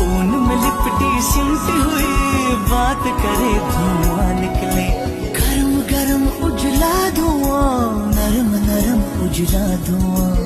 ऊन में लिपटी सिमटी हुई बात करे धुआं निकले। गरम गरम उजला धुआं, नरम नरम उजला धुआं।